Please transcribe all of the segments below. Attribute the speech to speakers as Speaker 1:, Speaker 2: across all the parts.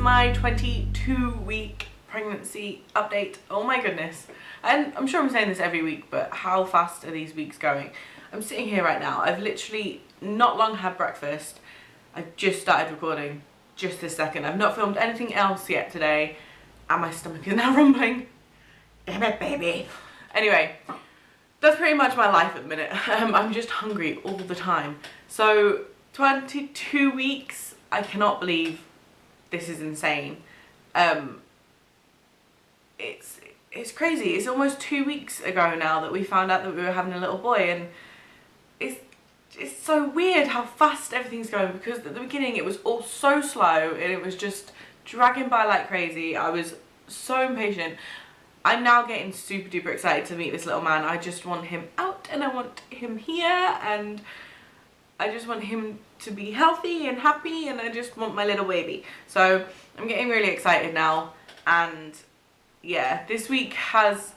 Speaker 1: my 22-week pregnancy update. Oh my goodness. And I'm sure I'm saying this every week, but how fast are these weeks going? I'm sitting here right now. I've literally not long had breakfast. I've just started recording just this second. I've not filmed anything else yet today, and my stomach is now rumbling. Damn it, baby. Anyway, that's pretty much my life at the minute. I'm just hungry all the time. So 22 weeks, I cannot believe this is insane. It's crazy. It's almost 2 weeks ago now that we found out that we were having a little boy, and it's so weird how fast everything's going, because at the beginning it was all so slow and it was just dragging by like crazy. I was so impatient. I'm now getting super duper excited to meet this little man. I just want him out and I want him here, and I just want him to be healthy and happy, and I just want my little baby. So I'm getting really excited now, and yeah, this week has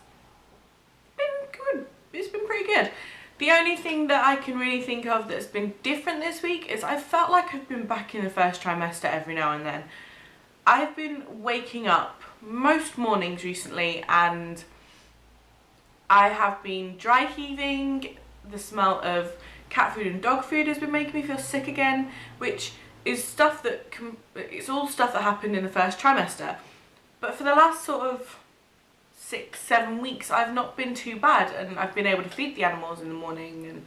Speaker 1: been good. It's been pretty good. The only thing that I can really think of that's been different this week is I felt like I've been back in the first trimester every now and then. I've been waking up most mornings recently and I have been dry heaving. The smell of cat food and dog food has been making me feel sick again, which is stuff that it's all stuff that happened in the first trimester. But for the last sort of 6-7 weeks I've not been too bad, and I've been able to feed the animals in the morning,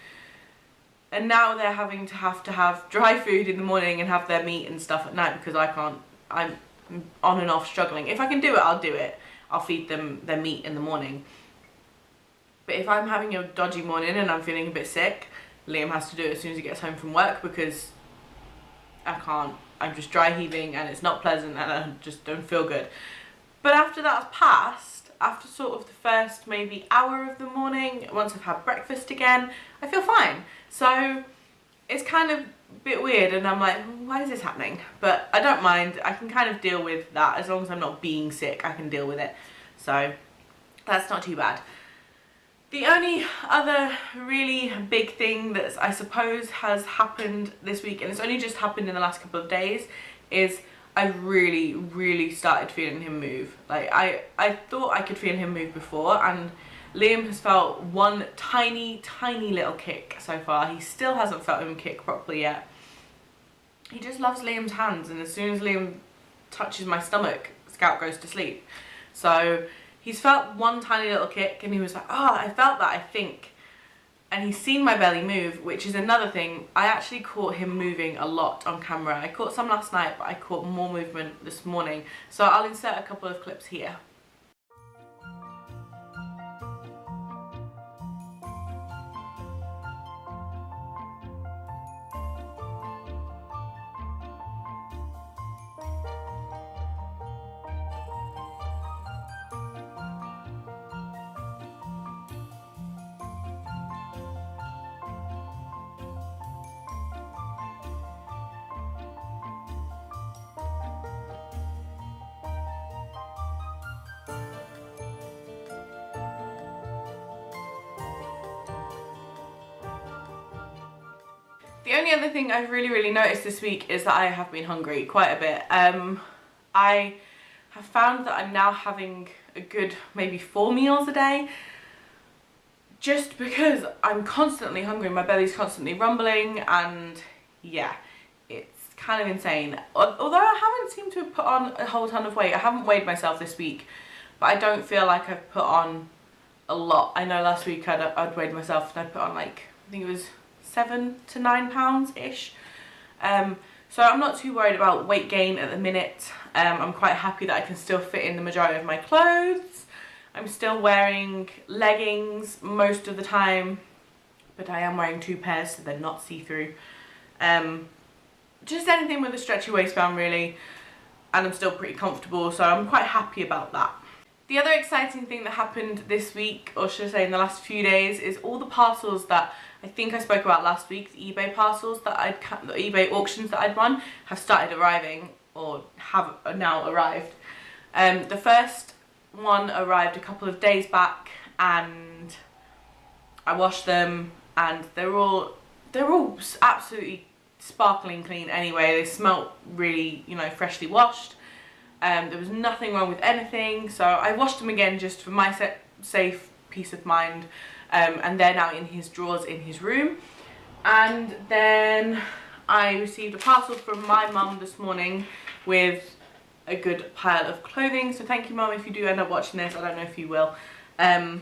Speaker 1: and now they're having to have dry food in the morning and have their meat and stuff at night because I can't. I'm on and off struggling. If I can do it, I'll do it. I'll feed them their meat in the morning. But if I'm having a dodgy morning and I'm feeling a bit sick, Liam has to do it as soon as he gets home from work because I can't. I'm just dry heaving and it's not pleasant and I just don't feel good. But after that's passed, after sort of the first maybe hour of the morning, once I've had breakfast again, I feel fine. So it's kind of a bit weird, and I'm like, why is this happening? But I don't mind. I can kind of deal with that. As long as I'm not being sick, I can deal with it. So that's not too bad. The only other really big thing that I suppose has happened this week, and it's only just happened in the last couple of days, is I've really started feeling him move. Like I thought I could feel him move before, and Liam has felt one tiny little kick so far. He still hasn't felt him kick properly yet. He just loves Liam's hands, and as soon as Liam touches my stomach, Scout goes to sleep. So he's felt one tiny little kick and he was like, oh, I felt that, I think. And he's seen my belly move, which is another thing. I actually caught him moving a lot on camera. I caught some last night, but I caught more movement this morning. So I'll insert a couple of clips here. The only other thing I've really noticed this week is that I have been hungry quite a bit. I have found that I'm now having a good maybe 4 meals a day, just because I'm constantly hungry. My belly's constantly rumbling, and yeah, it's kind of insane. Although I haven't seemed to have put on a whole ton of weight. I haven't weighed myself this week, but I don't feel like I've put on a lot. I know last week I'd weighed myself and I put on like, I think it was 7 to 9 pounds ish. So I'm not too worried about weight gain at the minute. I'm quite happy that I can still fit in the majority of my clothes. I'm still wearing leggings most of the time, but I am wearing 2 pairs so they're not see-through. Just anything with a stretchy waistband really, and I'm still pretty comfortable, so I'm quite happy about that. The other exciting thing that happened this week, or should I say in the last few days, is all the parcels that I think I spoke about last week, the eBay parcels that the eBay auctions that I'd won, have started arriving, or have now arrived. The first one arrived a couple of days back, and I washed them, and they're all absolutely sparkling clean anyway. They smelt really, you know, freshly washed. There was nothing wrong with anything, so I washed them again just for my safe peace of mind, and they're now in his drawers in his room. And then I received a parcel from my mum this morning with a good pile of clothing, so thank you, Mum, if you do end up watching this. I don't know if you will. I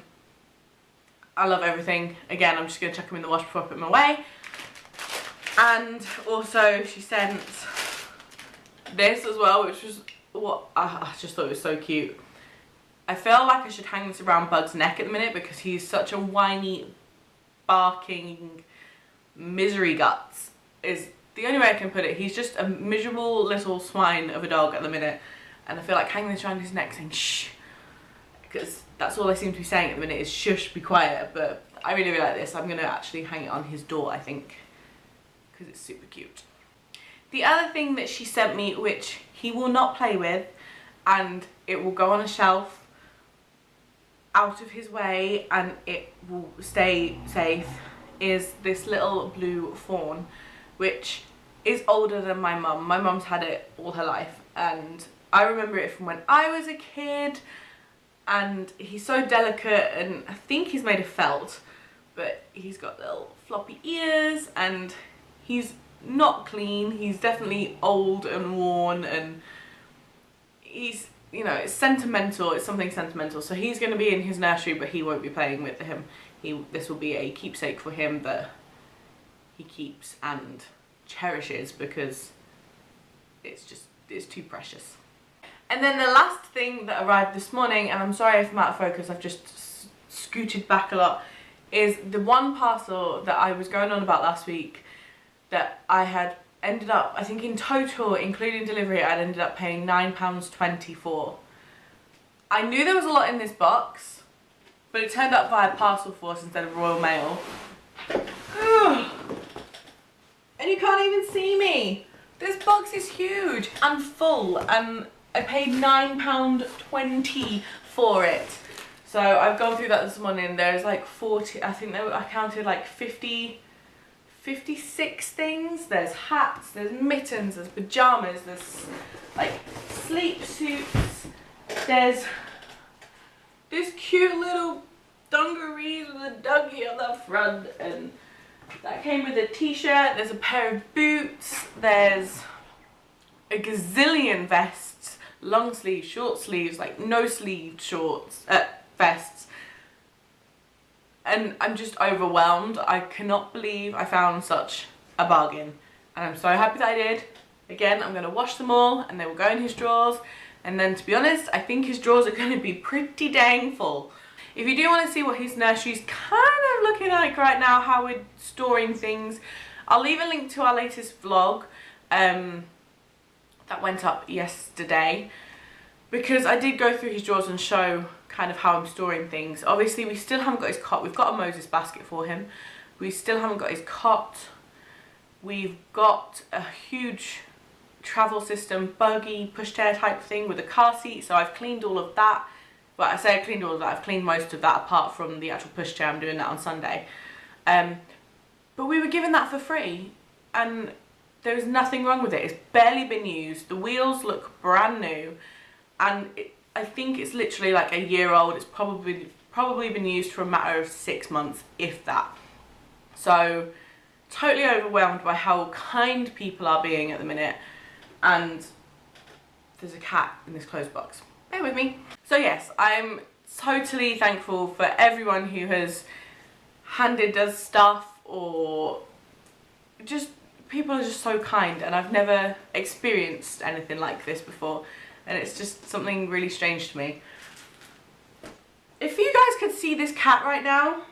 Speaker 1: love everything. Again, I'm just going to chuck them in the wash before I put them away. And also she sent this as well, which was what I just thought it was so cute. I feel like I should hang this around Bug's neck at the minute because he's such a whiny, barking misery guts is the only way I can put it. He's just a miserable little swine of a dog at the minute, and I feel like hanging this around his neck saying shh, because that's all I seem to be saying at the minute is shush, be quiet. But I really, really like this. I'm going to actually hang it on his door, I think, because it's super cute. The other thing that she sent me, which he will not play with and it will go on a shelf out of his way and it will stay safe, is this little blue fawn, which is older than my mum. My mum's had it all her life, and I remember it from when I was a kid, and he's so delicate, and I think he's made of felt, but he's got little floppy ears and he's not clean. He's definitely old and worn, and he's, you know, it's sentimental, it's something sentimental. So he's going to be in his nursery, but he won't be playing with him. This will be a keepsake for him that he keeps and cherishes because it's too precious. And then the last thing that arrived this morning, and I'm sorry if I'm out of focus, I've just scooted back a lot, is the one parcel that I was going on about last week that I had ended up, I think in total, including delivery, I'd ended up paying £9.20 for. I knew there was a lot in this box, but it turned up via Parcel Force instead of Royal Mail. And you can't even see me. This box is huge and full, and I paid £9.20 for it. So I've gone through that this morning. There's like 40, I think I counted like 56 things. There's hats, there's mittens, there's pajamas, there's like sleep suits, there's this cute little dungarees with a doggy on the front, and that came with a t-shirt. There's a pair of boots, there's a gazillion vests, long sleeves, short sleeves, like no sleeved shorts, vests, and I'm just overwhelmed. I cannot believe I found such a bargain, and I'm so happy that I did. Again, I'm going to wash them all and they will go in his drawers, and then, to be honest, I think his drawers are going to be pretty dang full. If you do want to see what his nursery's kind of looking like right now, how we're storing things, I'll leave a link to our latest vlog that went up yesterday, because I did go through his drawers and show kind of how I'm storing things. Obviously, we still haven't got his cot. We've got a Moses basket for him. We still haven't got his cot. We've got a huge travel system buggy pushchair type thing with a car seat, so I've cleaned all of that. Well, I say I cleaned all of that. I've cleaned most of that apart from the actual pushchair. I'm doing that on Sunday. But we were given that for free, and there's nothing wrong with it. It's barely been used. The wheels look brand new, and I think it's literally like a year old. It's probably been used for a matter of 6 months, if that. So totally overwhelmed by how kind people are being at the minute, and there's a cat in this clothes box. Bear with me. So yes, I'm totally thankful for everyone who has handed us stuff, or just people are just so kind, and I've never experienced anything like this before, and it's just something really strange to me. If you guys could see this cat right now,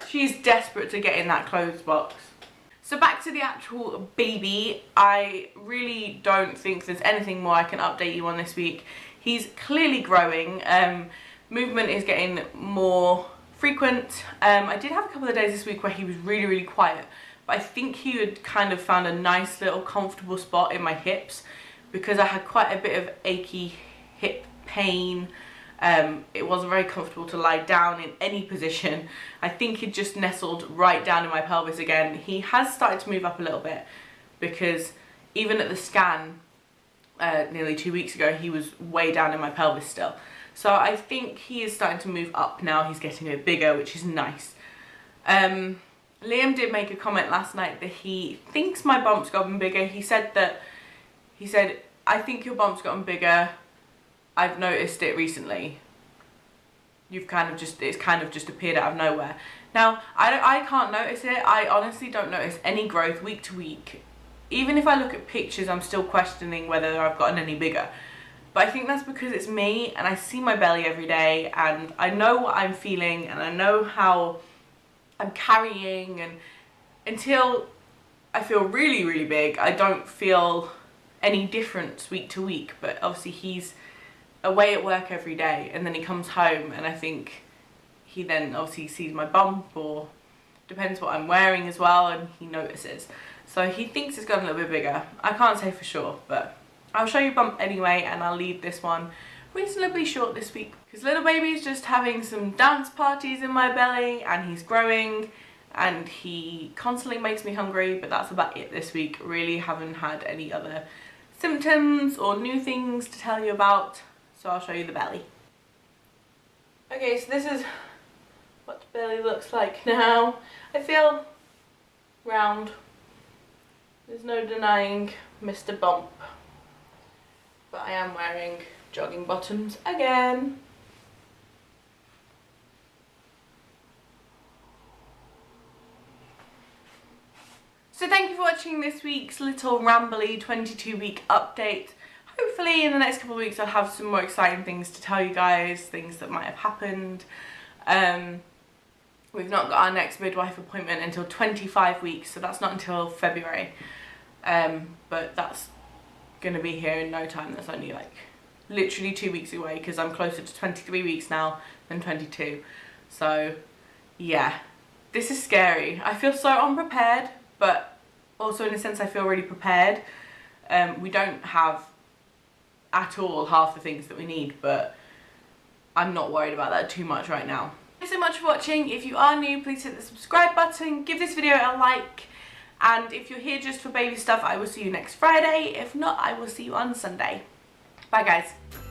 Speaker 1: she's desperate to get in that clothes box. So back to the actual baby, I really don't think there's anything more I can update you on this week. He's clearly growing, movement is getting more frequent. I did have a couple of days this week where he was really, really quiet, but I think he had kind of found a nice little comfortable spot in my hips, because I had quite a bit of achy hip pain. It wasn't very comfortable to lie down in any position. I think he just nestled right down in my pelvis again. He has started to move up a little bit, because even at the scan, nearly 2 weeks ago, he was way down in my pelvis still. So I think he is starting to move up now. He's getting a bit bigger, which is nice. Liam did make a comment last night that he thinks my bump's gotten bigger. He said, I think your bump's gotten bigger. I've noticed it recently. It's kind of just appeared out of nowhere. Now, I can't notice it. I honestly don't notice any growth week to week. Even if I look at pictures, I'm still questioning whether I've gotten any bigger. But I think that's because it's me, and I see my belly every day, and I know what I'm feeling, and I know how I'm carrying, and until I feel really, really big, I don't feel any difference week to week. But obviously he's away at work every day, and then he comes home, and I think he then obviously sees my bump, or depends what I'm wearing as well, and he notices. So he thinks it's gotten a little bit bigger. I can't say for sure, but I'll show you bump anyway, and I'll leave this one reasonably short this week because little baby's just having some dance parties in my belly, and he's growing, and he constantly makes me hungry, but that's about it this week. Really haven't had any other symptoms or new things to tell you about, so I'll show you the belly. Okay, so this is what the belly looks like now. I feel round. There's no denying Mr. Bump. But I am wearing jogging bottoms again. So thank you for watching this week's little rambly 22-week update. Hopefully in the next couple of weeks I'll have some more exciting things to tell you guys, things that might have happened. We've not got our next midwife appointment until 25 weeks, so that's not until February. But that's going to be here in no time. That's only like literally 2 weeks away, because I'm closer to 23 weeks now than 22. So yeah, this is scary. I feel so unprepared, but also in a sense I feel really prepared. We don't have at all half the things that we need, but I'm not worried about that too much right now. Thanks so much for watching. If you are new, please hit the subscribe button, give this video a like, and if you're here just for baby stuff, I will see you next Friday. If not, I will see you on Sunday. Bye guys.